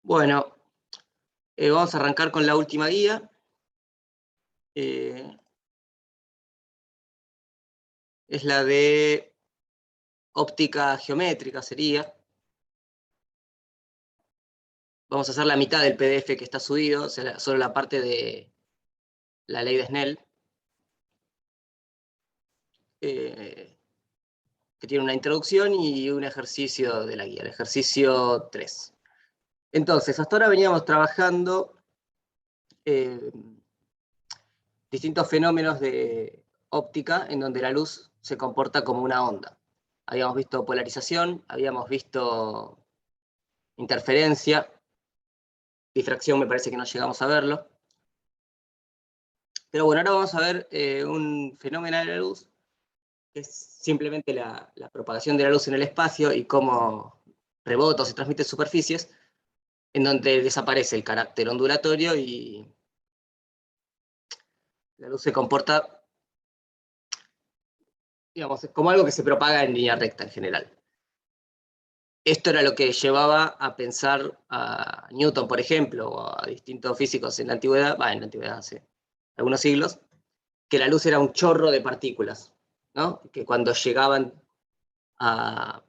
Bueno, vamos a arrancar con la última guía. Es la de óptica geométrica, sería. Vamos a hacer la mitad del PDF que está subido, o sea, solo la parte de la ley de Snell. Que tiene una introducción y un ejercicio de la guía, el ejercicio 3. Entonces, hasta ahora veníamos trabajando distintos fenómenos de óptica en donde la luz se comporta como una onda. Habíamos visto polarización, habíamos visto interferencia, difracción me parece que no llegamos a verlo. Pero bueno, ahora vamos a ver un fenómeno de la luz, que es simplemente la propagación de la luz en el espacio y cómo rebota o se transmite en superficies, en donde desaparece el carácter ondulatorio y la luz se comporta, digamos, como algo que se propaga en línea recta en general. Esto era lo que llevaba a pensar a Newton, por ejemplo, o a distintos físicos en la antigüedad, hace algunos siglos, que la luz era un chorro de partículas, ¿no? Que cuando llegaban a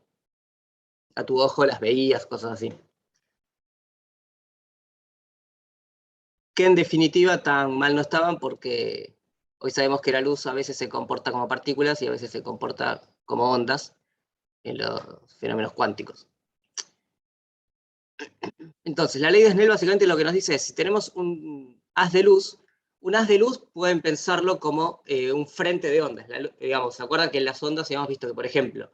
tu ojo las veías, cosas así. Que en definitiva tan mal no estaban, porque hoy sabemos que la luz a veces se comporta como partículas y a veces se comporta como ondas en los fenómenos cuánticos. Entonces, la ley de Snell básicamente lo que nos dice es, si tenemos un haz de luz pueden pensarlo como un frente de ondas. Digamos, ¿se acuerdan que en las ondas habíamos visto que, por ejemplo,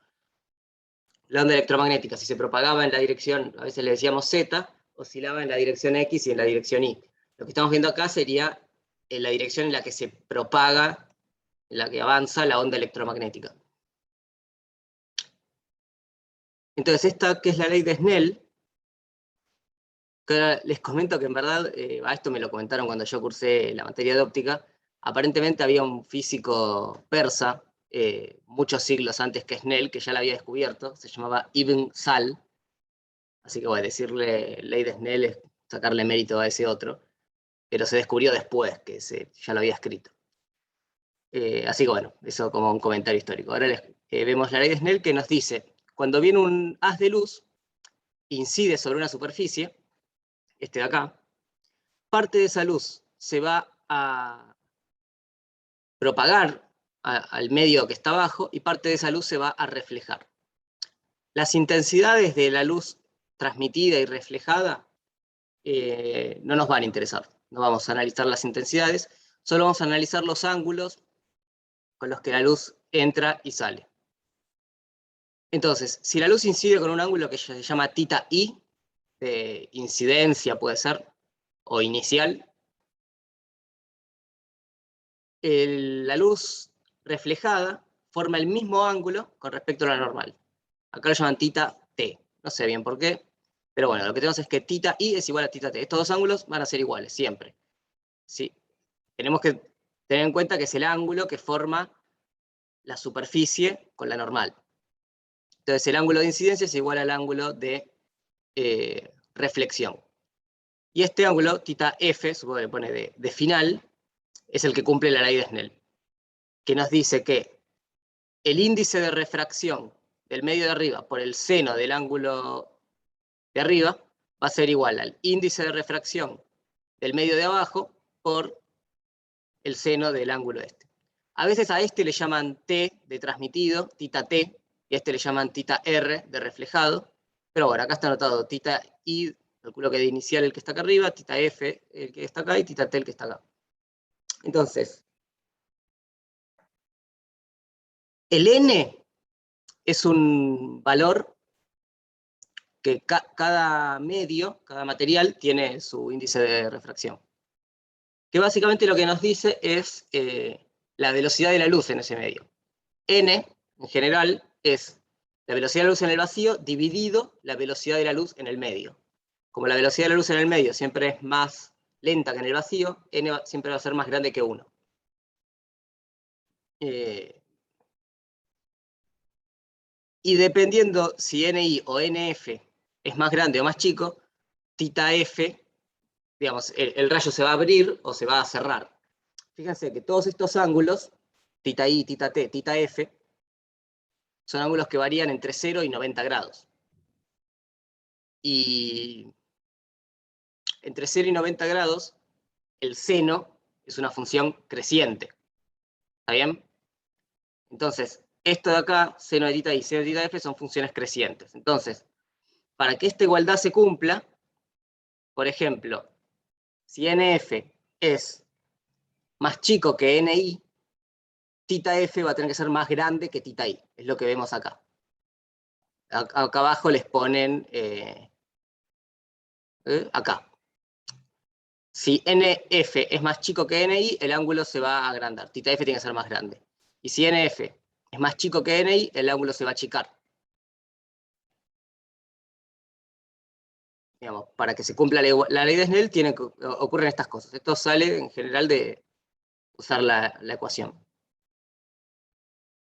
la onda electromagnética, si se propagaba en la dirección, a veces le decíamos Z, oscilaba en la dirección X y en la dirección Y? Lo que estamos viendo acá sería en la dirección en la que se propaga, en la que avanza la onda electromagnética. Entonces, esta que es la ley de Snell, que ahora les comento que en verdad, a esto me lo comentaron cuando yo cursé la materia de óptica, aparentemente había un físico persa, muchos siglos antes que Snell, que ya la había descubierto, se llamaba Ibn Sal, así que bueno, decirle ley de Snell es sacarle mérito a ese otro, pero se descubrió después que ya lo había escrito. Así que bueno, eso como un comentario histórico. Ahora vemos la ley de Snell que nos dice, cuando viene un haz de luz, incide sobre una superficie, este de acá, parte de esa luz se va a propagar al medio que está abajo y parte de esa luz se va a reflejar. Las intensidades de la luz transmitida y reflejada no nos van a interesar. No vamos a analizar las intensidades, solo vamos a analizar los ángulos con los que la luz entra y sale. Entonces, si la luz incide con un ángulo que se llama θ i, de incidencia puede ser, o inicial, la luz reflejada forma el mismo ángulo con respecto a la normal. Acá lo llaman θ t, no sé bien por qué, pero bueno, lo que tenemos es que θ i es igual a θ t. Estos dos ángulos van a ser iguales, siempre. ¿Sí? Tenemos que tener en cuenta que es el ángulo que forma la superficie con la normal. Entonces el ángulo de incidencia es igual al ángulo de reflexión. Y este ángulo, θ f, supongo que pone de final, es el que cumple la ley de Snell, que nos dice que el índice de refracción del medio de arriba por el seno del ángulo de arriba va a ser igual al índice de refracción del medio de abajo por el seno del ángulo este. A veces a este le llaman T de transmitido, θ t, y a este le llaman θ r de reflejado, pero bueno, acá está anotado θ i, calculo que de inicial el que está acá arriba, θ f el que está acá y θ t el que está acá. Entonces, el n es un valor que cada medio, cada material, tiene su índice de refracción. Que básicamente lo que nos dice es la velocidad de la luz en ese medio. N, en general, es la velocidad de la luz en el vacío dividido la velocidad de la luz en el medio. Como la velocidad de la luz en el medio siempre es más lenta que en el vacío, N siempre va a ser más grande que 1. Y dependiendo si NI o NF es más grande o más chico, tita f, digamos, el rayo se va a abrir o se va a cerrar. Fíjense que todos estos ángulos, tita i, tita t, tita f, son ángulos que varían entre 0 y 90 grados. Y entre 0 y 90 grados, el seno es una función creciente. ¿Está bien? Entonces, esto de acá, seno de tita i, seno de tita f, son funciones crecientes. Entonces, para que esta igualdad se cumpla, por ejemplo, si nf es más chico que ni, tita f va a tener que ser más grande que tita i. Es lo que vemos acá. Acá abajo les ponen, acá. Si nf es más chico que ni, el ángulo se va a agrandar. Tita f tiene que ser más grande. Y si nf es más chico que ni, el ángulo se va a achicar. Digamos, para que se cumpla la ley de Snell ocurren estas cosas. Esto sale en general de usar la ecuación.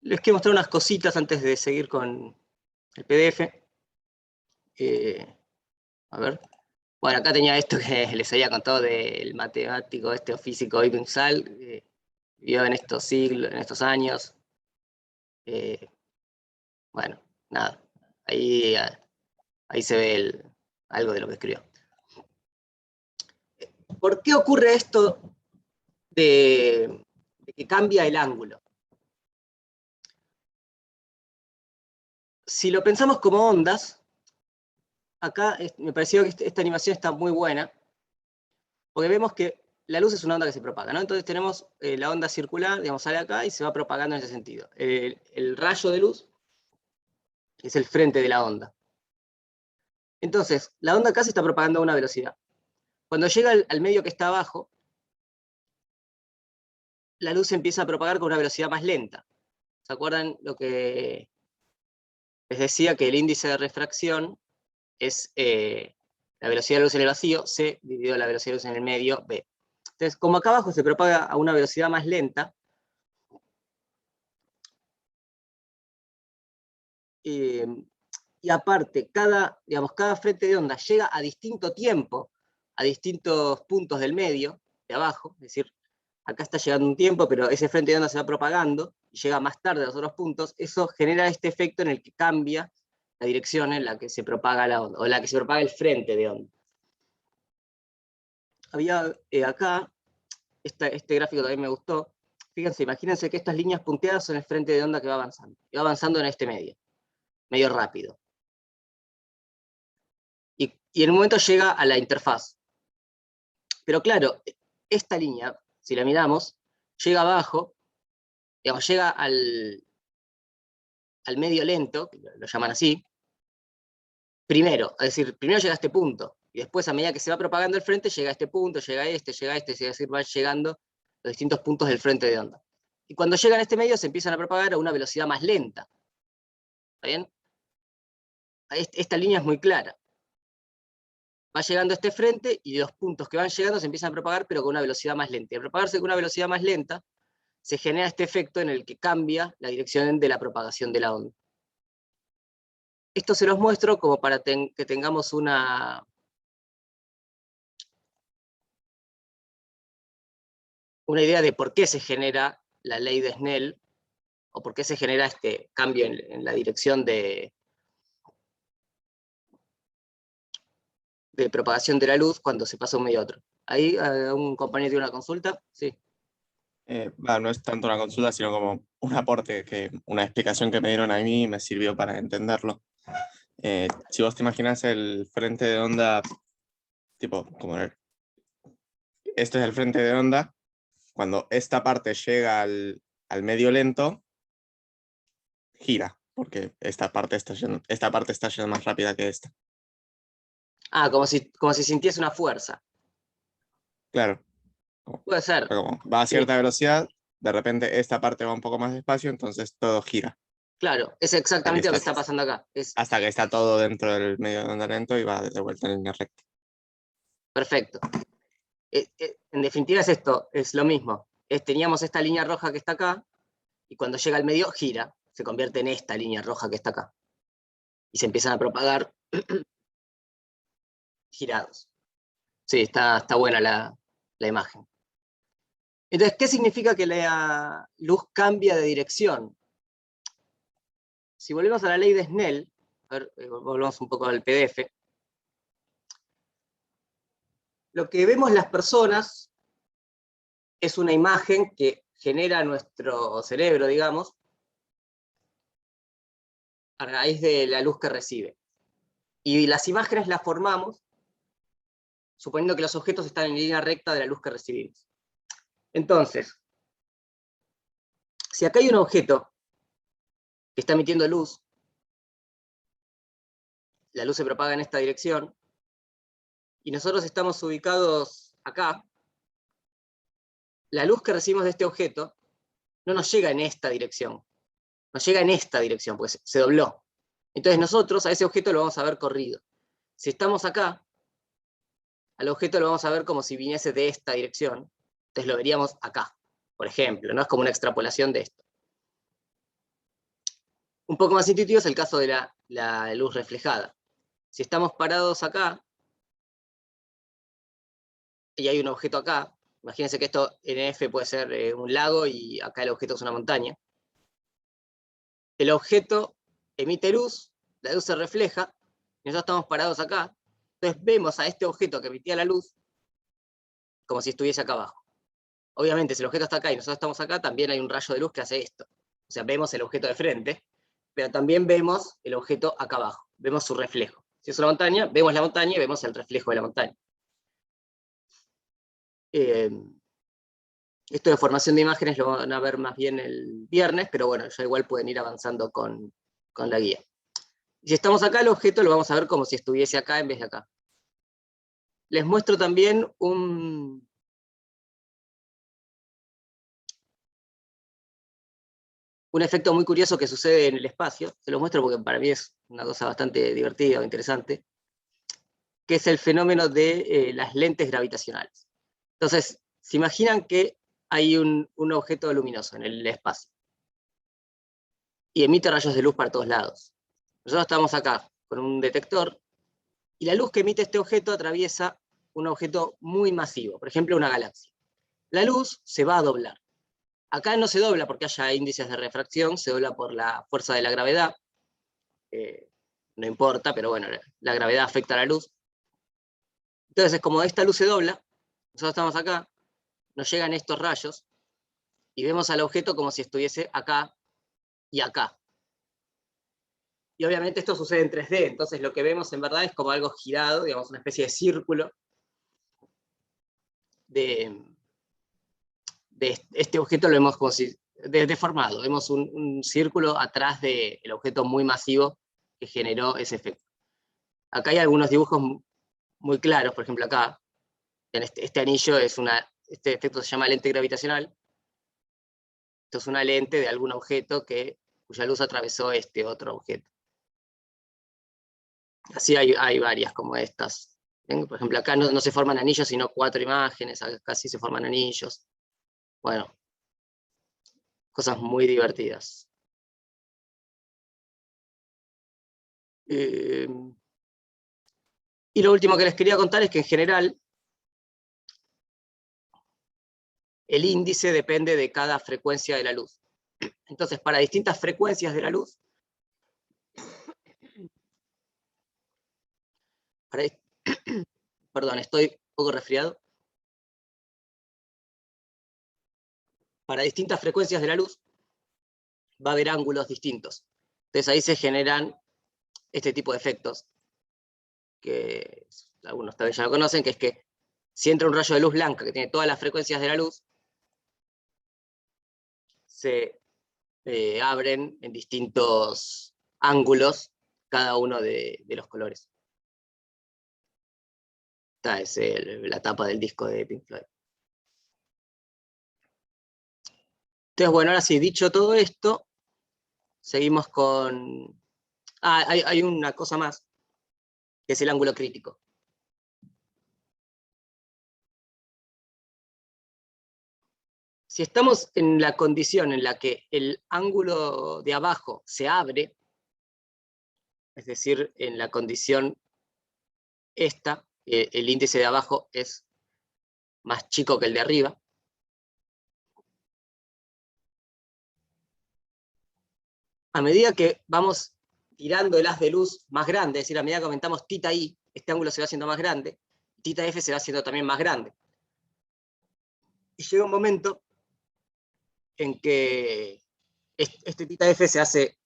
Les quiero mostrar unas cositas antes de seguir con el PDF. A ver. Bueno, acá tenía esto que les había contado del matemático o físico Ibn Sal, que vivió en estos siglos, en estos años. Bueno, nada. Ahí se ve algo de lo que escribió. ¿Por qué ocurre esto de que cambia el ángulo? Si lo pensamos como ondas, acá me pareció que esta animación está muy buena, porque vemos que la luz es una onda que se propaga, ¿no? Entonces tenemos la onda circular, digamos, sale acá y se va propagando en ese sentido. El rayo de luz es el frente de la onda. Entonces, la onda acá se está propagando a una velocidad. Cuando llega al medio que está abajo, la luz se empieza a propagar con una velocidad más lenta. ¿Se acuerdan lo que les decía? Que el índice de refracción es la velocidad de luz en el vacío, C dividido la velocidad de luz en el medio, B. Entonces, como acá abajo se propaga a una velocidad más lenta, y aparte, cada frente de onda llega a distinto tiempo, a distintos puntos del medio, de abajo, es decir, acá está llegando un tiempo, pero ese frente de onda se va propagando, y llega más tarde a los otros puntos, eso genera este efecto en el que cambia la dirección en la que se propaga la onda, o en la que se propaga el frente de onda. Había acá, este gráfico también me gustó. Fíjense, imagínense que estas líneas punteadas son el frente de onda que va avanzando. Y va avanzando en este medio rápido. Y en un momento llega a la interfaz. Pero claro, esta línea, si la miramos, llega abajo, digamos, llega al medio lento, que lo llaman así, primero. Es decir, primero llega a este punto. Y después, a medida que se va propagando el frente, llega a este punto, llega a este, es decir, van llegando los distintos puntos del frente de onda. Y cuando llegan a este medio se empiezan a propagar a una velocidad más lenta. ¿Está bien? Esta línea es muy clara. Va llegando a este frente y los puntos que van llegando se empiezan a propagar, pero con una velocidad más lenta. Y al propagarse con una velocidad más lenta, se genera este efecto en el que cambia la dirección de la propagación de la onda. Esto se los muestro como para que tengamos una idea de por qué se genera la ley de Snell, o por qué se genera este cambio en la dirección de propagación de la luz cuando se pasa de un medio a otro. Ahí un compañero tiene una consulta, sí. No es tanto una consulta, sino como un aporte, una explicación que me dieron a mí y me sirvió para entenderlo. Si vos te imaginas el frente de onda, tipo, como este es el frente de onda, cuando esta parte llega al medio lento, gira, porque esta parte está yendo más rápida que esta. Ah, como si sintiese una fuerza. Claro. Puede ser. Como va a cierta Sí. velocidad, de repente esta parte va un poco más despacio, entonces todo gira. Claro, es exactamente lo que está pasando acá. Hasta que está todo dentro del medio de onda lento y va de vuelta en línea recta. Perfecto. En definitiva es esto, es lo mismo. Teníamos esta línea roja que está acá, y cuando llega al medio gira, se convierte en esta línea roja que está acá. Y se empiezan a propagar girados. Sí, está buena la imagen. Entonces, ¿qué significa que la luz cambia de dirección? Si volvemos a la ley de Snell, a ver, volvemos un poco al PDF, lo que vemos las personas es una imagen que genera nuestro cerebro, digamos, a raíz de la luz que recibe. Y las imágenes las formamos suponiendo que los objetos están en línea recta de la luz que recibimos. Entonces, si acá hay un objeto que está emitiendo luz, la luz se propaga en esta dirección, y nosotros estamos ubicados acá, la luz que recibimos de este objeto no nos llega en esta dirección, nos llega en esta dirección, pues se dobló. Entonces nosotros a ese objeto lo vamos a ver corrido. Si estamos acá, al objeto lo vamos a ver como si viniese de esta dirección, entonces lo veríamos acá, por ejemplo, ¿no? Es como una extrapolación de esto. Un poco más intuitivo es el caso de la luz reflejada. Si estamos parados acá, y hay un objeto acá, imagínense que esto en F puede ser un lago, y acá el objeto es una montaña. El objeto emite luz, la luz se refleja, y nosotros estamos parados acá, entonces vemos a este objeto que emitía la luz como si estuviese acá abajo. Obviamente, si el objeto está acá y nosotros estamos acá, también hay un rayo de luz que hace esto. O sea, vemos el objeto de frente, pero también vemos el objeto acá abajo, vemos su reflejo. Si es una montaña, vemos la montaña y vemos el reflejo de la montaña. Esto de formación de imágenes lo van a ver más bien el viernes, pero bueno, ya igual pueden ir avanzando con la guía. Y si estamos acá, el objeto lo vamos a ver como si estuviese acá en vez de acá. Les muestro también un efecto muy curioso que sucede en el espacio. Se los muestro porque para mí es una cosa bastante divertida o interesante, que es el fenómeno de las lentes gravitacionales. Entonces, se imaginan que hay un objeto luminoso en el espacio, y emite rayos de luz para todos lados. Nosotros estamos acá con un detector, y la luz que emite este objeto atraviesa un objeto muy masivo, por ejemplo una galaxia. La luz se va a doblar. Acá no se dobla porque haya índices de refracción, se dobla por la fuerza de la gravedad. No importa, pero bueno, la gravedad afecta a la luz. Entonces, como esta luz se dobla, nosotros estamos acá, nos llegan estos rayos, y vemos al objeto como si estuviese acá y acá. Y obviamente esto sucede en 3D, entonces lo que vemos en verdad es como algo girado, digamos, una especie de círculo de este objeto, lo vemos como si deformado, vemos un círculo atrás del objeto muy masivo que generó ese efecto. Acá hay algunos dibujos muy claros, por ejemplo acá, en este anillo este efecto se llama lente gravitacional. Esto es una lente de algún objeto cuya luz atravesó este otro objeto. Así hay varias como estas. ¿Ven? Por ejemplo, acá no se forman anillos, sino 4 imágenes, acá sí se forman anillos. Bueno, cosas muy divertidas. Y lo último que les quería contar es que en general el índice depende de cada frecuencia de la luz. Entonces, para distintas frecuencias de la luz, perdón, estoy un poco resfriado. Para distintas frecuencias de la luz va a haber ángulos distintos. Entonces ahí se generan este tipo de efectos, que algunos tal vez ya lo conocen, que es que si entra un rayo de luz blanca que tiene todas las frecuencias de la luz, se abren en distintos ángulos cada uno de los colores. Esta es la tapa del disco de Pink Floyd. Entonces, bueno, ahora sí, dicho todo esto, seguimos con... hay una cosa más, que es el ángulo crítico. Si estamos en la condición en la que el ángulo de abajo se abre, es decir, en la condición esta, el índice de abajo es más chico que el de arriba. A medida que vamos tirando el haz de luz más grande, es decir, a medida que aumentamos θi, este ángulo se va haciendo más grande, θf se va haciendo también más grande. Y llega un momento en que este θf se hace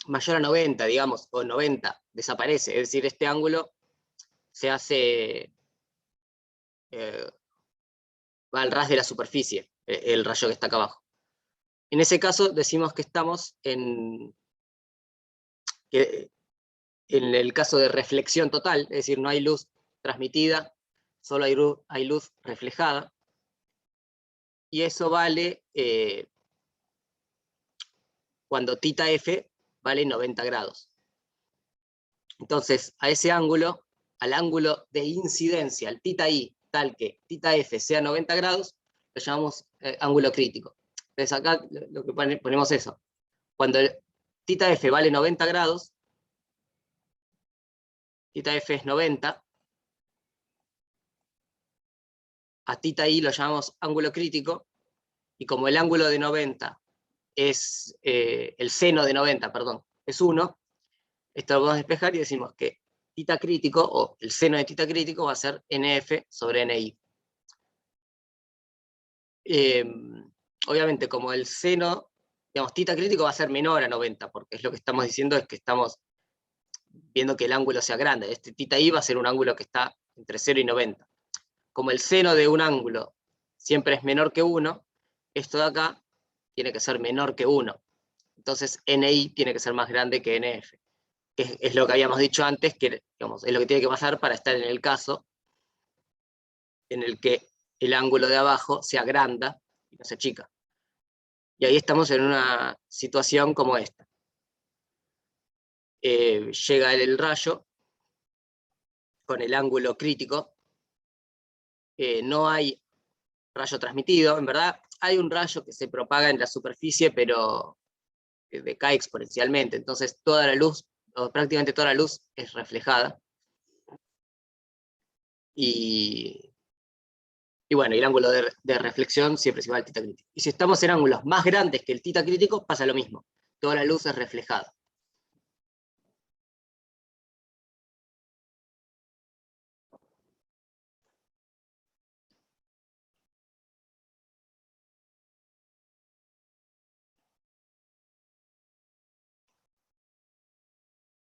mayor a 90, digamos, o 90, desaparece. Es decir, este ángulo se hace, va al ras de la superficie, el rayo que está acá abajo. En ese caso decimos que estamos en el caso de reflexión total, es decir, no hay luz transmitida, solo hay luz reflejada, y eso vale cuando θf vale 90 grados. Entonces, a ese ángulo, al ángulo de incidencia, al θi, tal que θf sea 90 grados, lo llamamos ángulo crítico. Entonces acá lo que ponemos eso. Cuando θf vale 90 grados, θf es 90, a θi lo llamamos ángulo crítico, y como el ángulo de 90 es, el seno de 90, perdón, es 1, esto lo podemos despejar y decimos que θ crítico, o el seno de θ crítico, va a ser nf sobre ni. Obviamente, como el seno, digamos, θ crítico va a ser menor a 90, porque es lo que estamos diciendo, es que estamos viendo que el ángulo sea grande. Este θi va a ser un ángulo que está entre 0 y 90. Como el seno de un ángulo siempre es menor que 1, esto de acá tiene que ser menor que 1. Entonces ni tiene que ser más grande que nf. Que es lo que habíamos dicho antes, que digamos, es lo que tiene que pasar para estar en el caso en el que el ángulo de abajo se agranda y no se achica. Y ahí estamos en una situación como esta. Llega el rayo con el ángulo crítico, no hay rayo transmitido, en verdad hay un rayo que se propaga en la superficie, pero decae exponencialmente, entonces toda la luz, o prácticamente toda la luz, es reflejada. Y bueno, y el ángulo de reflexión siempre es igual al θ crítico. Y si estamos en ángulos más grandes que el θ crítico, pasa lo mismo. Toda la luz es reflejada.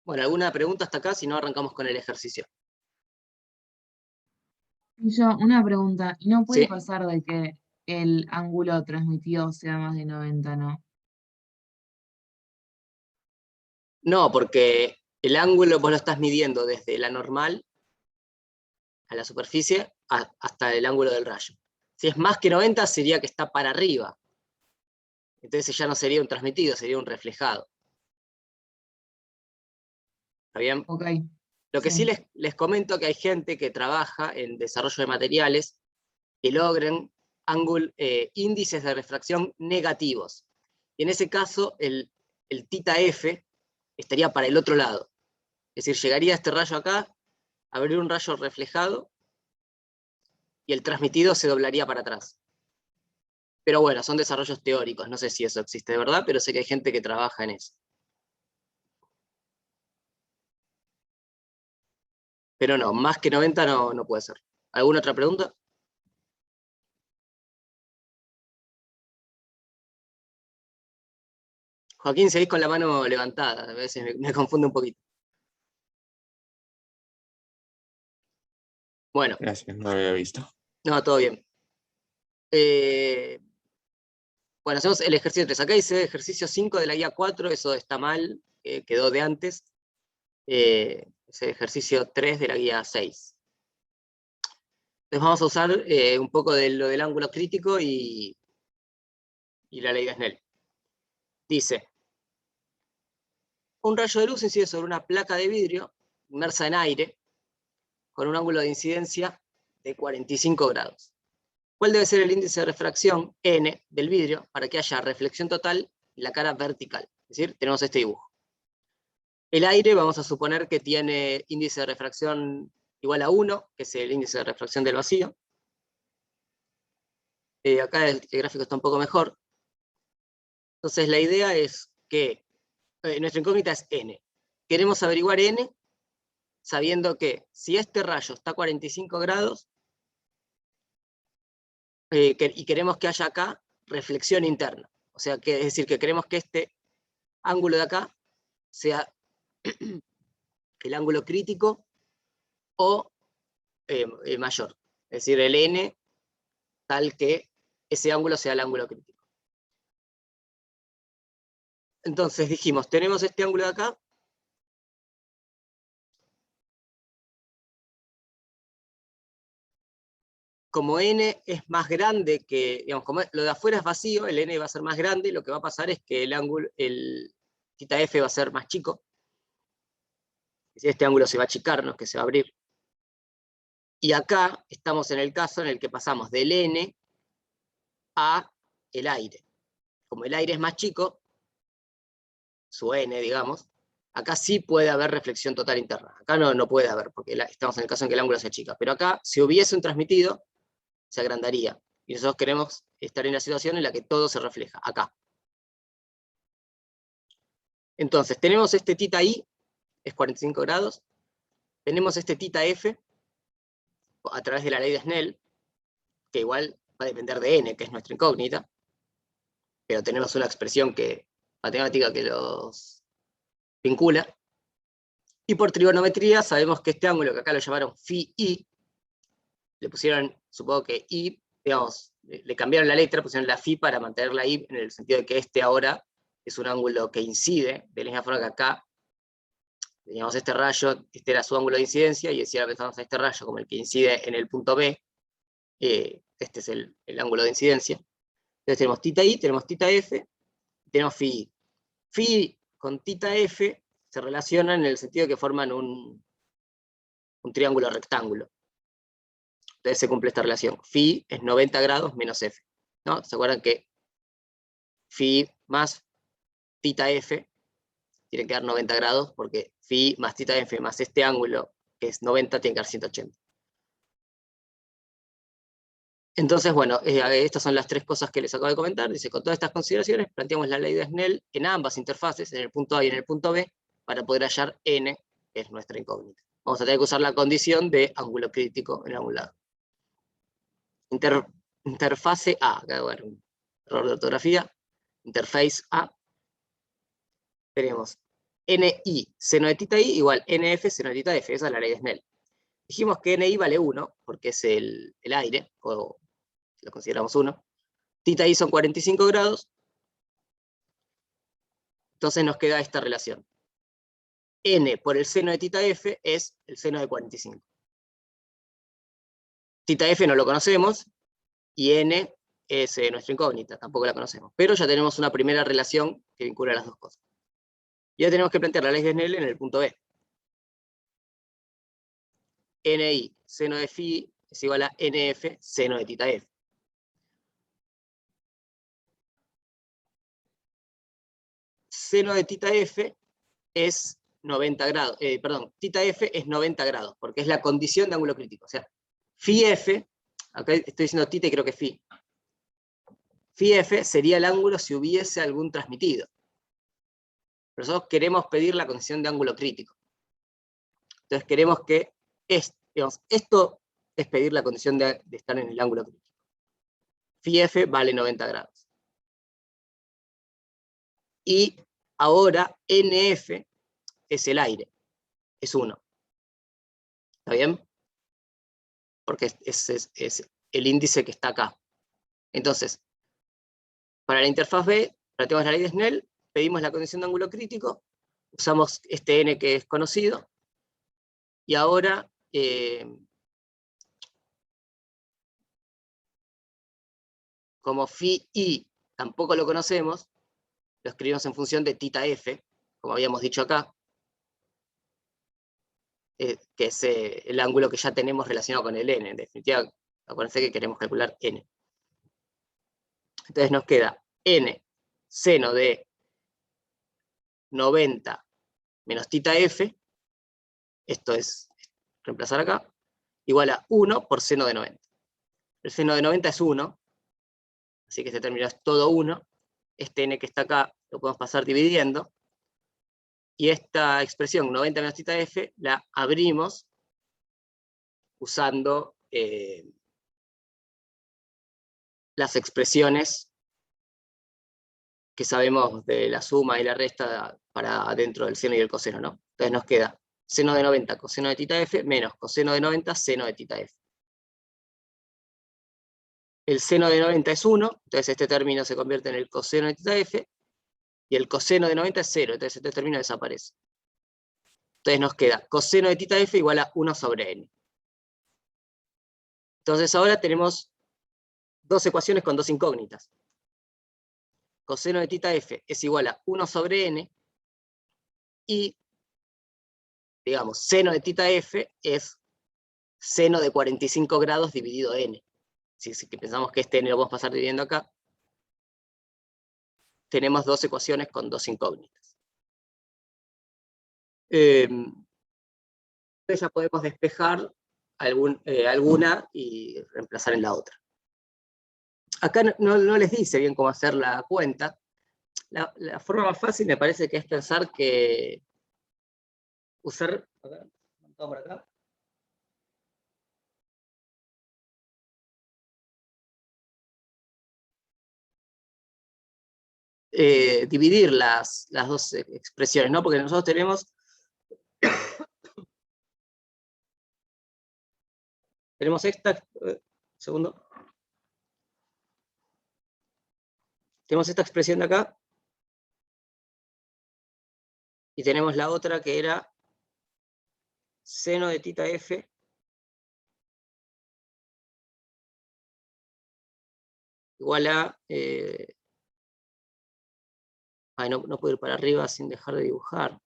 Bueno, ¿alguna pregunta hasta acá? Si no, arrancamos con el ejercicio. Y yo, una pregunta, ¿y no puede ¿Sí? pasar de que el ángulo transmitido sea más de 90, no? No, porque el ángulo vos lo estás midiendo desde la normal a la superficie hasta el ángulo del rayo. Si es más que 90, sería que está para arriba. Entonces ya no sería un transmitido, sería un reflejado. ¿Está bien? Ok, Lo que sí sí. les comento que hay gente que trabaja en desarrollo de materiales que logren índices de refracción negativos. Y en ese caso, el θf estaría para el otro lado. Es decir, llegaría este rayo acá, habría un rayo reflejado, y el transmitido se doblaría para atrás. Pero bueno, son desarrollos teóricos, no sé si eso existe de verdad, pero sé que hay gente que trabaja en eso. Pero no, más que 90 no puede ser. ¿Alguna otra pregunta? Joaquín, seguís con la mano levantada, a veces me confunde un poquito. Bueno, Gracias, no lo había visto. no, todo bien. Bueno, hacemos el ejercicio 3. Acá dice ejercicio 5 de la guía 4, eso está mal, quedó de antes. Es el ejercicio 3 de la guía 6. Entonces vamos a usar un poco de lo del ángulo crítico y la ley de Snell. Dice, un rayo de luz incide sobre una placa de vidrio inmersa en aire con un ángulo de incidencia de 45 grados. ¿Cuál debe ser el índice de refracción, n, del vidrio, para que haya reflexión total en la cara vertical? Es decir, tenemos este dibujo. El aire vamos a suponer que tiene índice de refracción igual a 1, que es el índice de refracción del vacío. Acá el gráfico está un poco mejor. Entonces la idea es que nuestra incógnita es n. Queremos averiguar n sabiendo que si este rayo está a 45 grados y queremos que haya acá reflexión interna. O sea, es decir, que queremos que este ángulo de acá sea el ángulo crítico o mayor. Es decir, el n tal que ese ángulo sea el ángulo crítico. Entonces dijimos, tenemos este ángulo de acá. Como n es más grande que, digamos, como lo de afuera es vacío, el n va a ser más grande, y lo que va a pasar es que el ángulo, el θf va a ser más chico. Este ángulo se va a achicar, no es que se va a abrir. Y acá estamos en el caso en el que pasamos del n a el aire. Como el aire es más chico, su n, digamos, acá sí puede haber reflexión total interna. Acá no puede haber, porque estamos en el caso en que el ángulo se achica. Pero acá, si hubiese un transmitido, se agrandaría. Y nosotros queremos estar en la situación en la que todo se refleja, acá. Entonces, tenemos este θi, es 45 grados. Tenemos este θf, a través de la ley de Snell, que igual va a depender de n, que es nuestra incógnita. Pero tenemos una expresión matemática que los vincula. Y por trigonometría sabemos que este ángulo, que acá lo llamaron φi, le pusieron, supongo que i, digamos, le cambiaron la letra, pusieron la φ para mantener la i, en el sentido de que este ahora es un ángulo que incide, de la misma forma que acá teníamos este rayo, este era su ángulo de incidencia, y decía, pensamos a este rayo como el que incide en el punto B, este es el ángulo de incidencia. Entonces tenemos θi, tenemos θf, tenemos φi. Φ con θf se relacionan en el sentido de que forman un triángulo rectángulo. Entonces se cumple esta relación. Φ es 90 grados menos f. ¿No? ¿Se acuerdan que Φ más θf tiene que dar 90 grados? Porque Φ más θf más este ángulo, que es 90, tiene que dar 180. Entonces, bueno, estas son las tres cosas que les acabo de comentar. Dice, con todas estas consideraciones, planteamos la ley de Snell en ambas interfaces, en el punto A y en el punto B, para poder hallar n, que es nuestra incógnita. Vamos a tener que usar la condición de ángulo crítico en algún lado. Interfase A, acá bueno, un error de ortografía. Interface A. Tenemos NI seno de θi igual NF seno de θf, esa es la ley de Snell. Dijimos que NI vale 1, porque es el aire, o lo consideramos 1. θi son 45 grados. Entonces nos queda esta relación. N por el seno de θf es el seno de 45. θf no lo conocemos, y n es nuestra incógnita, tampoco la conocemos. Pero ya tenemos una primera relación que vincula las dos cosas. Y ahora tenemos que plantear la ley de Snell en el punto B. Ni seno de φ es igual a nf seno de θf. Seno de θf es 90 grados, θf es 90 grados, porque es la condición de ángulo crítico. O sea, φf, acá estoy diciendo θ y creo que φ. φf sería el ángulo si hubiese algún transmitido. Pero nosotros queremos pedir la condición de ángulo crítico. Entonces queremos que, esto es pedir la condición de estar en el ángulo crítico. φf vale 90 grados. Y ahora nf es el aire, es 1. ¿Está bien? Porque es el índice que está acá. Entonces, para la interfaz B, planteamos la ley de Snell, pedimos la condición de ángulo crítico, usamos este n que es conocido, y ahora como φi tampoco lo conocemos, lo escribimos en función de θf, como habíamos dicho acá, que es el ángulo que ya tenemos relacionado con el n. En definitiva, acuérdense que queremos calcular n. Entonces nos queda n seno de 90 menos tita f, esto es reemplazar acá, igual a 1 por seno de 90. El seno de 90 es 1, así que este término es todo 1. Este n que está acá lo podemos pasar dividiendo, y esta expresión 90 menos tita f la abrimos usando las expresiones que sabemos de la suma y la resta para dentro del seno y el coseno, ¿no? Entonces nos queda seno de 90 coseno de tita f menos coseno de 90 seno de tita f. El seno de 90 es 1, entonces este término se convierte en el coseno de tita f, y el coseno de 90 es 0, entonces este término desaparece. Entonces nos queda coseno de tita f igual a 1 sobre n. Entonces ahora tenemos dos ecuaciones con dos incógnitas. Coseno de tita f es igual a 1 sobre n, y, digamos, seno de tita f es seno de 45 grados dividido n. Si pensamos que este n lo vamos a pasar dividiendo acá, tenemos dos ecuaciones con dos incógnitas. Entonces ya podemos despejar alguna y reemplazar en la otra. Acá no les dice bien cómo hacer la cuenta. La forma más fácil me parece que es pensar que usar... Vamos por acá. Dividir las dos expresiones, ¿no? Porque nosotros tenemos esta, segundo, tenemos esta expresión de acá, y tenemos la otra que era seno de tita f igual a... no puedo ir para arriba sin dejar de dibujar.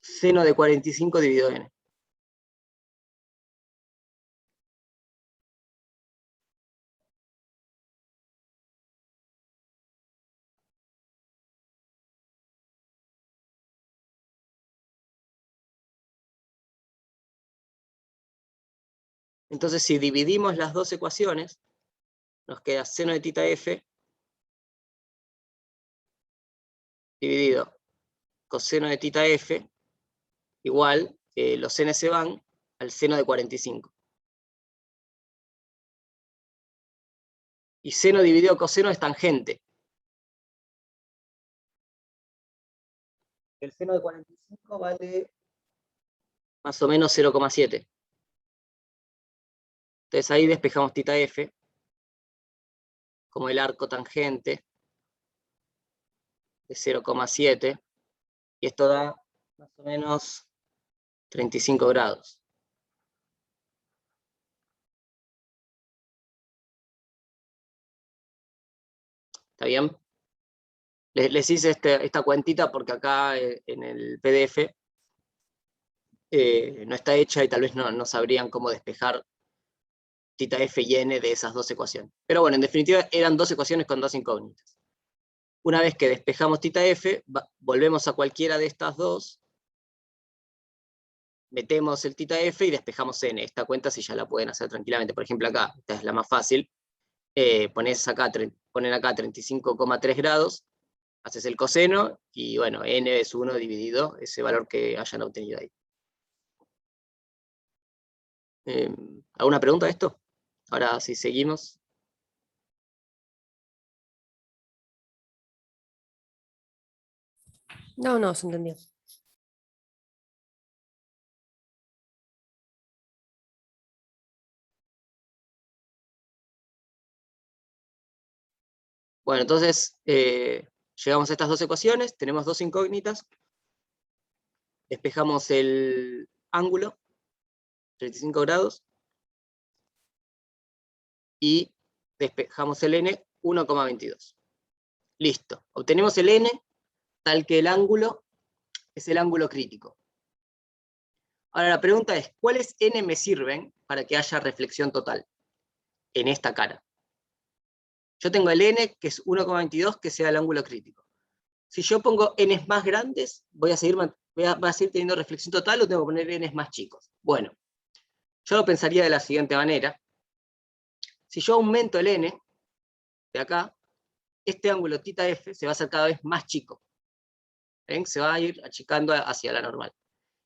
Seno de 45 dividido n. Entonces, si dividimos las dos ecuaciones, nos queda seno de tita f dividido coseno de tita f igual, los n se van, al seno de 45. Y seno dividido coseno es tangente. El seno de 45 vale más o menos 0,7. Entonces ahí despejamos tita f como el arco tangente de 0,7, y esto da más o menos 35 grados. ¿Está bien? Les hice esta cuentita porque acá en el PDF no está hecha y tal vez no sabrían cómo despejar tita f y n de esas dos ecuaciones. Pero bueno, en definitiva eran dos ecuaciones con dos incógnitas. Una vez que despejamos tita f, volvemos a cualquiera de estas dos, metemos el tita f y despejamos n. Esta cuenta sí ya la pueden hacer tranquilamente. Por ejemplo acá, esta es la más fácil, ponen acá 35,3 grados, haces el coseno, y bueno, n es 1 dividido ese valor que hayan obtenido ahí. ¿Alguna pregunta de esto? Ahora sí, seguimos. No, se entendió. Bueno, entonces llegamos a estas dos ecuaciones, tenemos dos incógnitas, despejamos el ángulo, 35 grados, y despejamos el n, 1,22. Listo, obtenemos el n tal que el ángulo es el ángulo crítico. Ahora la pregunta es, ¿cuáles n me sirven para que haya reflexión total en esta cara? Yo tengo el n, que es 1,22, que sea el ángulo crítico. Si yo pongo n más grandes, va a seguir teniendo reflexión total, o tengo que poner n más chicos. Bueno, yo lo pensaría de la siguiente manera. Si yo aumento el n de acá, este ángulo θf se va a hacer cada vez más chico. ¿Ven? Se va a ir achicando hacia la normal.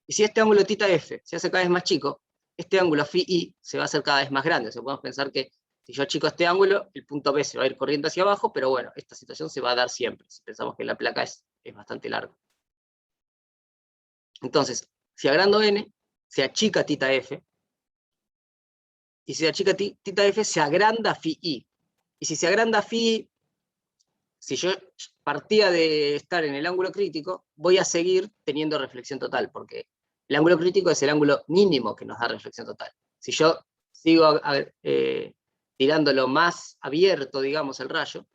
Y si este ángulo θf se hace cada vez más chico, este ángulo φi se va a hacer cada vez más grande. O sea, podemos pensar que si yo achico este ángulo, el punto B se va a ir corriendo hacia abajo, pero bueno, esta situación se va a dar siempre, si pensamos que la placa es bastante larga. Entonces, si agrando n, se achica θf, y si se achica θf, se agranda φi. Y si se agranda φi, si yo partía de estar en el ángulo crítico, voy a seguir teniendo reflexión total, porque el ángulo crítico es el ángulo mínimo que nos da reflexión total. Si yo sigo tirándolo más abierto, digamos, el rayo,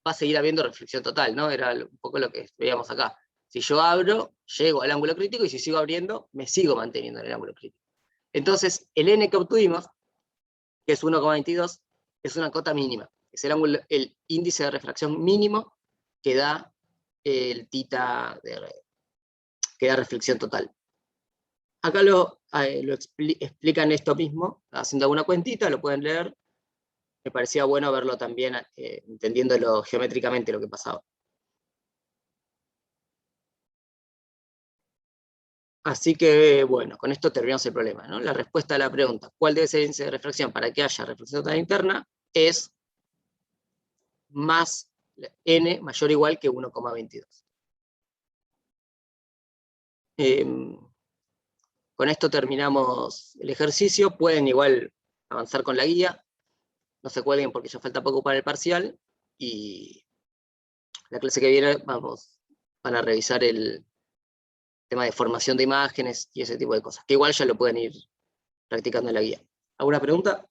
va a seguir habiendo reflexión total, ¿no? Era un poco lo que veíamos acá. Si yo abro, llego al ángulo crítico, y si sigo abriendo, me sigo manteniendo en el ángulo crítico. Entonces, el n que obtuvimos, que es 1,22, es una cota mínima. Es el índice de refracción mínimo que da el θ, que da reflexión total. Acá lo explican esto mismo, haciendo alguna cuentita, lo pueden leer. Me parecía bueno verlo también, entendiéndolo geométricamente lo que pasaba. Así que, bueno, con esto terminamos el problema, ¿no? La respuesta a la pregunta, ¿cuál debe ser el índice de refracción para que haya reflexión total interna? Es más n mayor o igual que 1,22. Con esto terminamos el ejercicio. Pueden igual avanzar con la guía. No se cuelguen porque ya falta poco para el parcial. Y la clase que viene van a revisar el tema de formación de imágenes y ese tipo de cosas, que igual ya lo pueden ir practicando en la guía. ¿Alguna pregunta?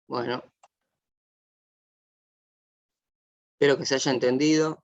Bueno. Espero que se haya entendido.